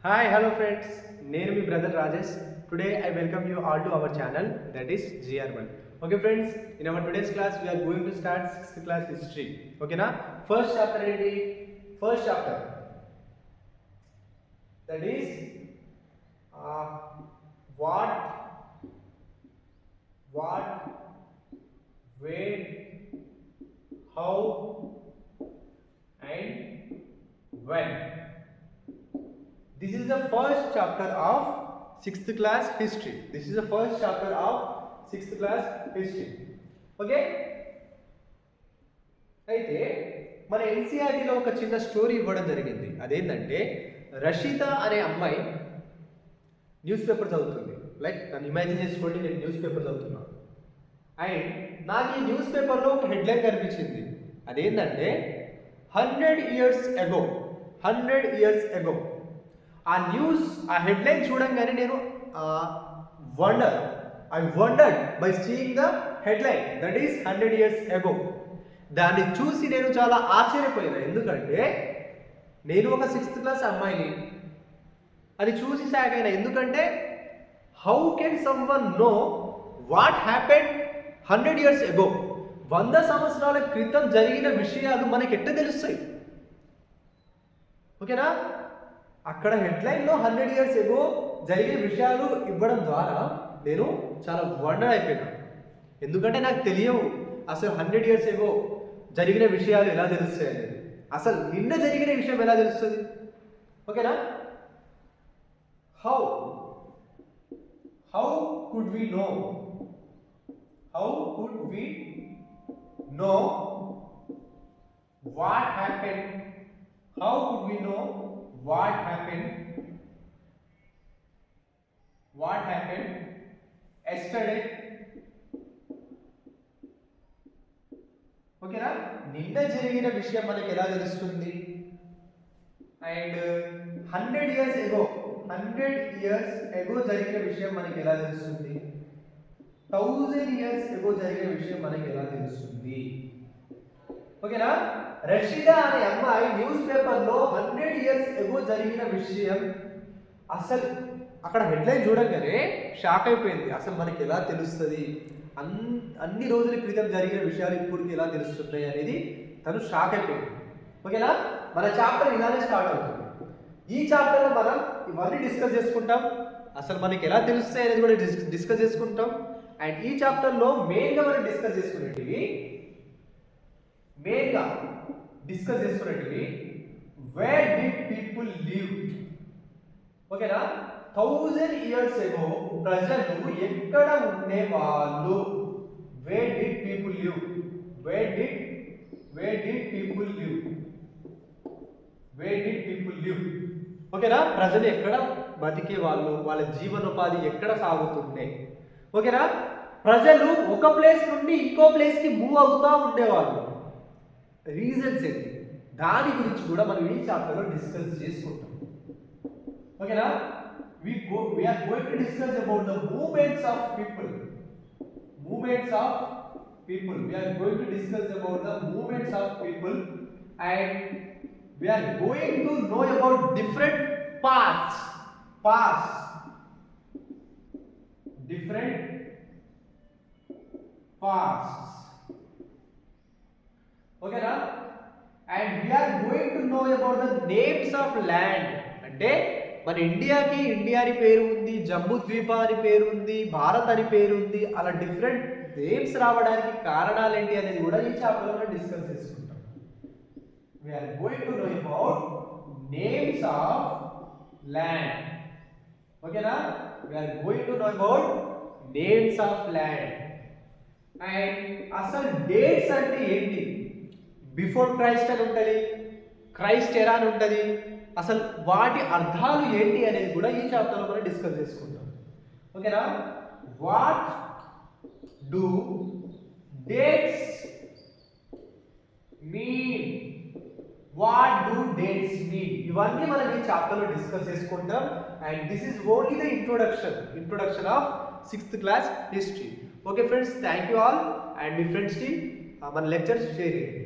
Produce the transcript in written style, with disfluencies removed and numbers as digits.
Hi, hello friends. Name me brother Rajesh. Today I welcome you all to our channel, that is GR1. Okay friends, in our today's class we are going to start 6th class history. Okay na? First chapter enti? First chapter, that is what, where, how and when. This is the first chapter of 6th class history. This is the first chapter of 6th class history. Okay? అయితే మన ఎన్సీఆర్టీలో ఒక చిన్న story ఇవ్వడం జరిగింది. అదేంటంటే రషిత అనే అమ్మాయి news paper చదువుతుంది. లైక్ నన్ను ఇమాజిన్ చేసుకోండి, నేను న్యూస్ పేపర్ చదువుతున్నాను. అండ్ నాకు ఈ న్యూస్ పేపర్లో ఒక హెడ్లైన్ కనిపించింది. అదేంటంటే 100 years ago. ఆ న్యూస్, ఆ హెడ్లైన్ చూడంగానే నేను I wondered by seeing the headline, that is 100 years ago. దాన్ని చూసి నేను చాలా ఆశ్చర్యపోయాను. ఎందుకంటే నేను ఒక 6th క్లాస్ అమ్మాయిని, అది చూసి సాగైనా. ఎందుకంటే how can someone no what happened 100 years ago? 100 సంవత్సరాల క్రితం జరిగిన విషయాలు మనకి ఎట్లా తెలుస్తాయి? ఓకేనా? అక్కడ హెడ్లైన్లో 100 years ago జరిగిన విషయాలు ఇవ్వడం ద్వారా నేను చాలా వండర్ అయిపోయాను. ఎందుకంటే నాకు తెలియవు అసలు 100 years ago జరిగిన విషయాలు ఎలా తెలుస్తాయి అనేది. అసలు నిన్న జరిగిన విషయం ఎలా తెలుస్తుంది? ఓకేనా? How could we know what happened? How could we know what happened yesterday? ఓకేనా? నిన్న జరిగిన విషయం మనకి ఎలా తెలుస్తుంది? అండ్ 100 years ago జరిగిన విషయం మనకి ఎలా తెలుస్తుంది? 1000 years ago జరిగిన విషయం మనకి ఎలా తెలుస్తుంది? ఓకేనా? రషీద అనే అమ్మాయి న్యూస్ పేపర్లో 100 years ago జరిగిన విషయం, అసలు అక్కడ హెడ్లైన్ చూడగానే షాక్ అయిపోయింది. అసలు మనకి ఎలా తెలుస్తుంది? అన్ని రోజుల క్రితం జరిగిన విషయాలు ఇప్పటికి ఎలా తెలుస్తున్నాయి అనేది తను షాక్ అయిపోయింది. ఓకేనా? మన చాప్టర్ ఇలానే స్టార్ట్ అవుతుంది. ఈ చాప్టర్లో మనం ఇవన్నీ డిస్కస్ చేసుకుంటాం. అసలు మనకి ఎలా తెలుస్తాయి అనేది కూడా డిస్కస్ చేసుకుంటాం. అండ్ ఈ చాప్టర్లో మెయిన్గా మనం డిస్కస్ చేసుకునేటివి వేర్ డిడ్ పీపుల్ లివ్. ఓకేనా? 1000 years ago ప్రజలు ఎక్కడ ఉండేవాళ్ళు? Where did people live? ఓకేనా? ప్రజలు ఎక్కడ బతికే వాళ్ళు, వాళ్ళ జీవనోపాధి ఎక్కడ సాగుతుండే? ఓకేనా? ప్రజలు ఒక ప్లేస్ నుండి ఇంకో ప్లేస్కి మూవ్ అవుతూ ఉండేవాళ్ళు. రీజన్స్ ఏంటి? దాని గురించి కూడా మనం ఈ చాప్టర్లో డిస్కస్ చేసుకుంటాం. ఓకేనా? we are going to discuss about the movements of people. We are going to discuss about the movements of people, and we are going to know about different paths. Okay na? And we are going to know about the names of land. అంటే మన ఇండియాకి India అని పేరు ఉంది, జమ్మూ ద్వీప అని పేరు ఉంది, భారత్ అని పేరు ఉంది. అలా డిఫరెంట్ నేమ్స్ రావడానికి కారణాలు ఏంటి అనేది కూడా ఈ చాప్టర్లో మనం డిస్కస్ చేసుకుంటాం. We are going to know about names of land. ఓకేనా? We are going to know about names of land. And అసలు డేట్స్ అంటే ఏంటి? బిఫోర్ క్రైస్ట్ అని ఉంటుంది, క్రైస్ట్ ఎరా అని ఉంటుంది. అసలు వాటి అర్థాలు ఏంటి అనేది కూడా ఈ చాప్టర్లో మనం డిస్కస్ చేసుకుంటాం. ఓకేనా? What do dates mean? ఇవన్నీ మనం ఈ చాప్టర్లో డిస్కస్ చేసుకుంటాం. And this is only the introduction of 6th class history. Okay friends, thank you all. And మీ ఫ్రెండ్స్కి మన లెక్చర్స్ షేర్ చేయండి.